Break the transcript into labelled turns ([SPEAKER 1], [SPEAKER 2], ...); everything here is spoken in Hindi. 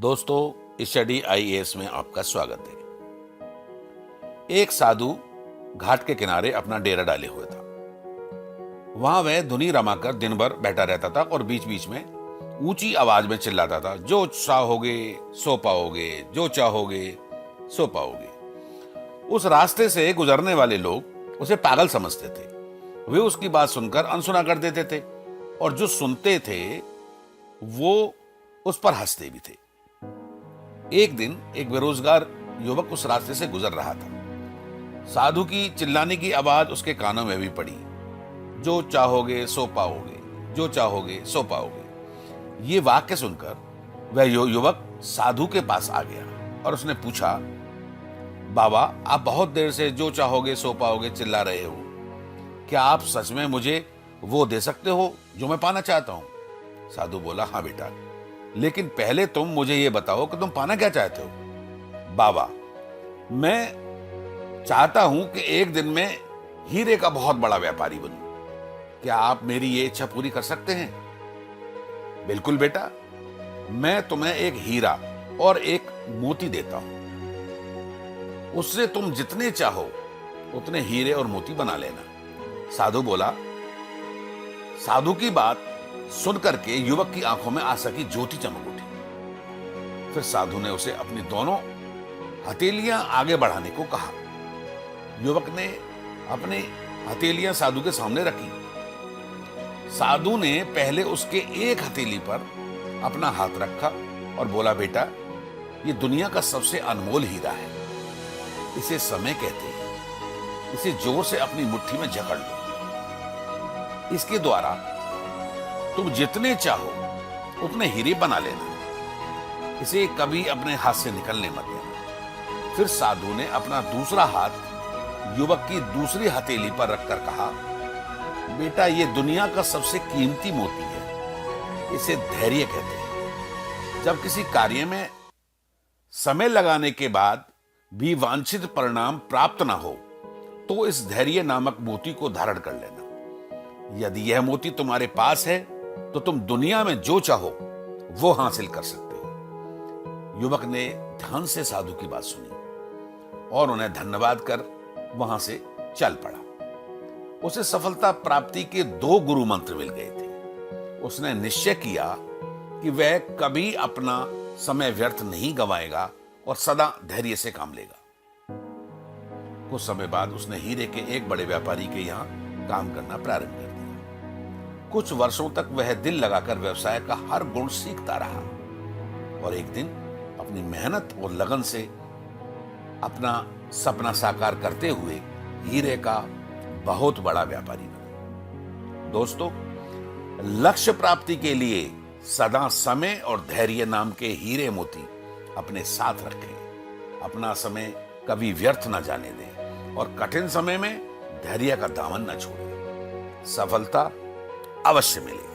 [SPEAKER 1] दोस्तों, स्टडी आईएएस में आपका स्वागत है। एक साधु घाट के किनारे अपना डेरा डाले हुए था। वहां वह धुनी रमाकर दिन भर बैठा रहता था और बीच बीच में ऊंची आवाज में चिल्लाता था, जो चाहोगे सो पाओगे, जो चाहोगे सो पाओगे। उस रास्ते से गुजरने वाले लोग उसे पागल समझते थे। वे उसकी बात सुनकर अनसुना कर देते थे और जो सुनते थे वो उस पर हंसते भी थे। एक दिन एक बेरोजगार युवक उस रास्ते से गुजर रहा था। साधु की चिल्लाने की आवाज उसके कानों में भी पड़ी, जो चाहोगे सो पाओगे, जो चाहोगे सो पाओगे। ये वाक्य सुनकर वह युवक साधु के पास आ गया और उसने पूछा, बाबा, आप बहुत देर से जो चाहोगे सो पाओगे चिल्ला रहे हो। क्या आप सच में मुझे वो दे सकते हो जो मैं पाना चाहता हूं? साधु बोला, हाँ बेटा, लेकिन पहले तुम मुझे ये बताओ कि तुम पाना क्या चाहते हो। बाबा, मैं चाहता हूं कि एक दिन में हीरे का बहुत बड़ा व्यापारी बनूं। क्या आप मेरी ये इच्छा पूरी कर सकते हैं? बिल्कुल बेटा, मैं तुम्हें एक हीरा और एक मोती देता हूं। उससे तुम जितने चाहो उतने हीरे और मोती बना लेना। साधु बोला। साधु की बात सुनकर के युवक की आंखों में आशा की ज्योति चमक उठी। फिर साधु ने उसे अपनी दोनों हथेलियां आगे बढ़ाने को कहा। युवक ने अपनी हथेलियां साधु के सामने रखी। साधु ने पहले उसके एक हथेली पर अपना हाथ रखा और बोला, बेटा, ये दुनिया का सबसे अनमोल हीरा है। इसे समय कहते हैं। इसे जोर से अपनी मुट्ठी में जकड़ लो। इसके द्वारा तुम जितने चाहो उतने हीरे बना लेना। इसे कभी अपने हाथ से निकलने मत देना। फिर साधु ने अपना दूसरा हाथ युवक की दूसरी हथेली पर रखकर कहा, बेटा, ये दुनिया का सबसे कीमती मोती है। इसे धैर्य कहते हैं। जब किसी कार्य में समय लगाने के बाद भी वांछित परिणाम प्राप्त ना हो तो इस धैर्य नामक मोती को धारण कर लेना। यदि यह मोती तुम्हारे पास है तो तुम दुनिया में जो चाहो वो हासिल कर सकते हो। युवक ने ध्यान से साधु की बात सुनी और उन्हें धन्यवाद कर वहां से चल पड़ा। उसे सफलता प्राप्ति के 2 गुरु मंत्र मिल गए थे। उसने निश्चय किया कि वह कभी अपना समय व्यर्थ नहीं गंवाएगा और सदा धैर्य से काम लेगा। कुछ समय बाद उसने हीरे के एक बड़े व्यापारी के यहां काम करना प्रारंभ कर दिया। कुछ वर्षों तक वह दिल लगाकर व्यवसाय का हर गुण सीखता रहा और एक दिन अपनी मेहनत और लगन से अपना सपना साकार करते हुए हीरे का बहुत बड़ा व्यापारी बना। दोस्तों, लक्ष्य प्राप्ति के लिए सदा समय और धैर्य नाम के हीरे मोती अपने साथ रखें। अपना समय कभी व्यर्थ न जाने दें और कठिन समय में धैर्य का दामन न छोड़ें। सफलता अवश्य मिलेगी।